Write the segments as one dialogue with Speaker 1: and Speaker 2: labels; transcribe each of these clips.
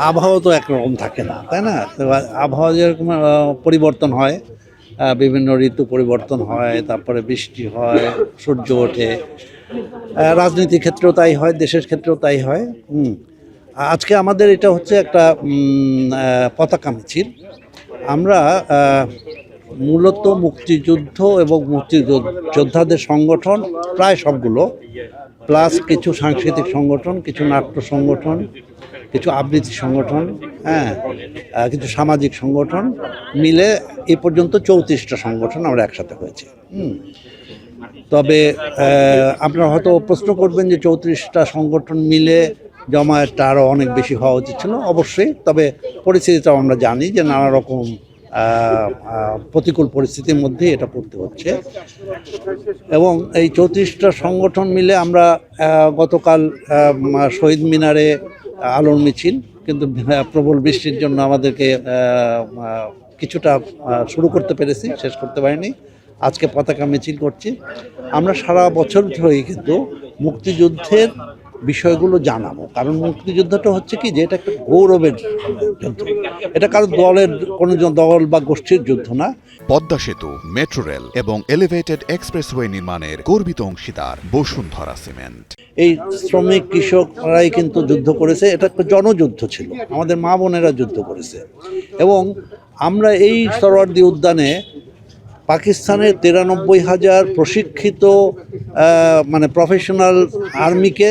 Speaker 1: আবহাওয়া তো একরকম থাকে না, তাই না? তো আবহাওয়া যেরকম পরিবর্তন হয়, বিভিন্ন ঋতু পরিবর্তন হয়, তারপরে বৃষ্টি হয়, সূর্য ওঠে। রাজনীতির ক্ষেত্রেও তাই হয়, দেশের ক্ষেত্রেও তাই হয়। আজকে আমাদের এটা হচ্ছে একটা পতাকা মিছিল। আমরা মূলত মুক্তিযুদ্ধ এবং মুক্তিযোদ্ধাদের সংগঠন প্রায় সবগুলো, প্লাস কিছু সাংস্কৃতিক সংগঠন, কিছু নাট্য সংগঠন, কিছু আবৃত্তি সংগঠন, হ্যাঁ, কিছু সামাজিক সংগঠন মিলে এই পর্যন্ত 34টা সংগঠন আমরা একসাথে হয়েছি। তবে আপনারা হয়তো প্রশ্ন করবেন যে 34টা সংগঠন মিলে জমায়েতটা আরও অনেক বেশি হওয়া উচিত ছিল। অবশ্যই, তবে পরিস্থিতিটাও আমরা জানি যে নানা রকম প্রতিকূল পরিস্থিতির মধ্যে এটা করতে হচ্ছে। এবং এই 34টা সংগঠন মিলে আমরা গতকাল শহীদ মিনারে আলোর মিছিল, কিন্তু প্রবল বৃষ্টির জন্য আমাদেরকে কিছুটা শুরু করতে পেরেছি, শেষ করতে পারিনি। আজকে পতাকা মিছিল করছি। আমরা সারা বছর ধরেই কিন্তু মুক্তিযুদ্ধের বিষয়গুলো জানাবো, কারণ মুক্তিযুদ্ধটা হচ্ছে কি যে এটা একটা গৌরবের যুদ্ধ, এটা কারো দলের কোনো দল বা গোষ্ঠীর যুদ্ধ না।
Speaker 2: পদ্মা সেতু, মেট্রো রেল এবং এলিভেটেড এক্সপ্রেসওয়ে নির্মাণের গর্বিত অংশীদার বসুন্ধরা সিমেন্ট।
Speaker 1: এই শ্রমিক কৃষকরাই কিন্তু যুদ্ধ করেছে, এটা একটা জনযুদ্ধ ছিল, আমাদের মা বোনেরা যুদ্ধ করেছে। এবং আমরা এই সরোয়ার্দী উদ্যানে পাকিস্তানের 93,000 প্রশিক্ষিত মানে প্রফেশনাল আর্মিকে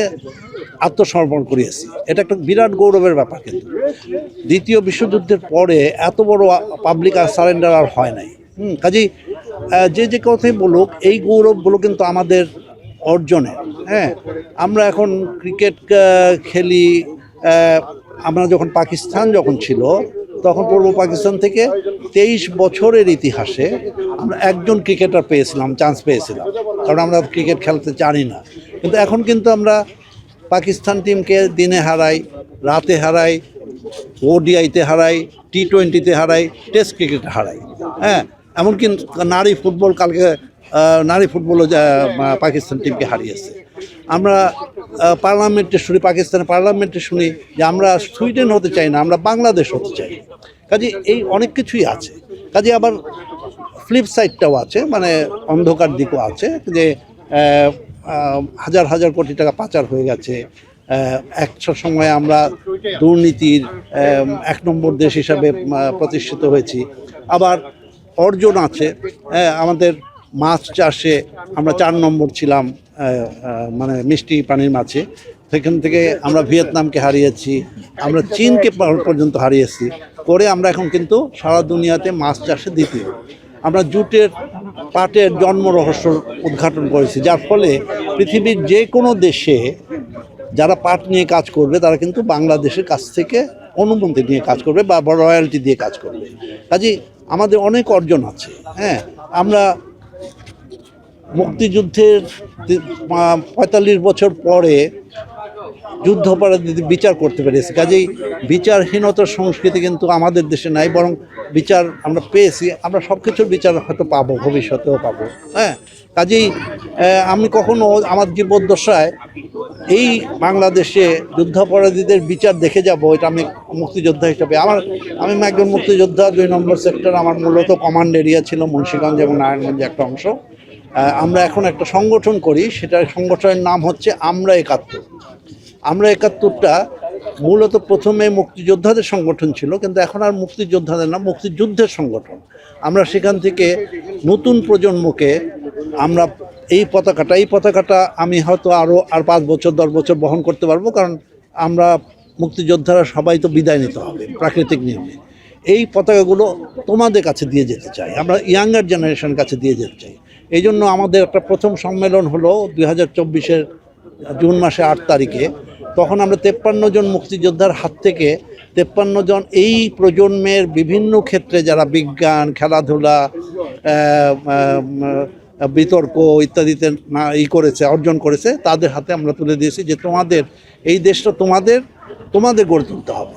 Speaker 1: আত্মসমর্পণ করিয়েছি। এটা একটা বিরাট গৌরবের ব্যাপার। কিন্তু দ্বিতীয় বিশ্বযুদ্ধের পরে এত বড় পাবলিক সারেন্ডার আর হয় নাই। কাজেই যে কথাই বলুক, এই গৌরবগুলো কিন্তু আমাদের অর্জনের। হ্যাঁ, আমরা এখন ক্রিকেট খেলি। আমরা যখন পাকিস্তান ছিল, তখন পূর্ব পাকিস্তান থেকে 23 বছরের ইতিহাসে আমরা একজন ক্রিকেটার পেয়েছিলাম, চান্স পেয়েছিলাম, কারণ আমরা ক্রিকেট খেলতে জানি না। কিন্তু এখন কিন্তু আমরা পাকিস্তান টিমকে দিনে হারাই, রাতে হারাই, ওডিআইতে হারাই, টি20তে হারাই, টেস্ট ক্রিকেটে হারাই। হ্যাঁ, এমনকি নারী ফুটবল, কালকে নারী ফুটবলও পাকিস্তান টিমকে হারিয়েছে। আমরা পার্লামেন্টে শুনি, পাকিস্তানের পার্লামেন্টে শুনি যে আমরা সুইডেন হতে চাই না, আমরা বাংলাদেশ হতে চাই। কাজে এই অনেক কিছুই আছে। কাজে আবার ফ্লিপ সাইডটাও আছে, মানে অন্ধকার দিকও আছে, যে হাজার হাজার কোটি টাকা পাচার হয়ে গেছে। একটা সময় আমরা দুর্নীতির 1 নম্বর দেশ হিসাবে প্রতিষ্ঠিত হয়েছি। আবার অর্জন আছে, আমাদের মাছ চাষে আমরা 4 নম্বর ছিলাম, মানে মিষ্টি পানির মাছে। সেখান থেকে আমরা ভিয়েতনামকে হারিয়েছি, আমরা চীনকে পর্যন্ত হারিয়েছি করে আমরা এখন কিন্তু সারা দুনিয়াতে মাছ চাষে দ্বিতীয়। আমরা জুটের, পাটের জন্ম রহস্য উদ্ঘাটন করেছি, যার ফলে পৃথিবীর যে কোনো দেশে যারা পাট নিয়ে কাজ করবে তারা কিন্তু বাংলাদেশের কাছ থেকে অনুমতি নিয়ে কাজ করবে বা রয়্যালটি দিয়ে কাজ করবে। কাজেই আমাদের অনেক অর্জন আছে। হ্যাঁ, আমরা মুক্তিযুদ্ধের 45 বছর পরে যুদ্ধাপরাধীদের বিচার করতে পেরেছি। কাজেই বিচারহীনতার সংস্কৃতি কিন্তু আমাদের দেশে নাই, বরং বিচার আমরা পেয়েছি। আমরা সব কিছুর বিচার হয়তো পাবো, ভবিষ্যতেও পাবো। হ্যাঁ, কাজেই আমি কখনো আমার জীবদ্দশায় এই বাংলাদেশে যুদ্ধাপরাধীদের বিচার দেখে যাব, এটা আমি মুক্তিযোদ্ধা হিসাবে আমি একজন মুক্তিযোদ্ধা। 2 নম্বর সেক্টর আমার মূলত কমান্ড এরিয়া ছিল, মুন্সিগঞ্জ এবং নারায়ণগঞ্জ একটা অংশ। আমরা এখন একটা সংগঠন করি, সেটার সংগঠনের নাম হচ্ছে আমরা 71। আমরা 71টা মূলত প্রথমে মুক্তিযোদ্ধাদের সংগঠন ছিল, কিন্তু এখন আর মুক্তিযোদ্ধাদের না, মুক্তিযুদ্ধের সংগঠন। আমরা সেখান থেকে নতুন প্রজন্মকে আমরা এই পতাকাটা আমি হয়তো আর 5 বছর 10 বছর বহন করতে পারবো, কারণ আমরা মুক্তিযোদ্ধারা সবাই তো বিদায় নিতে হবে প্রাকৃতিক নিয়মে। এই পতাকাগুলো তোমাদের কাছে দিয়ে যেতে চাই, আমরা ইয়াঙ্গার জেনারেশনের কাছে দিয়ে যেতে চাই। এই জন্য আমাদের একটা প্রথম সম্মেলন হলো 2024-এর জুন মাসে 8 তারিখে। তখন আমরা 53 জন মুক্তিযোদ্ধার হাত থেকে 53 জন এই প্রজন্মের বিভিন্ন ক্ষেত্রে যারা বিজ্ঞান, খেলাধুলা, বিতর্ক ইত্যাদিতে অর্জন করেছে, তাদের হাতে আমরা তুলে দিয়েছি যে তোমাদের এই দেশটা তোমাদের গড়ে তুলতে হবে।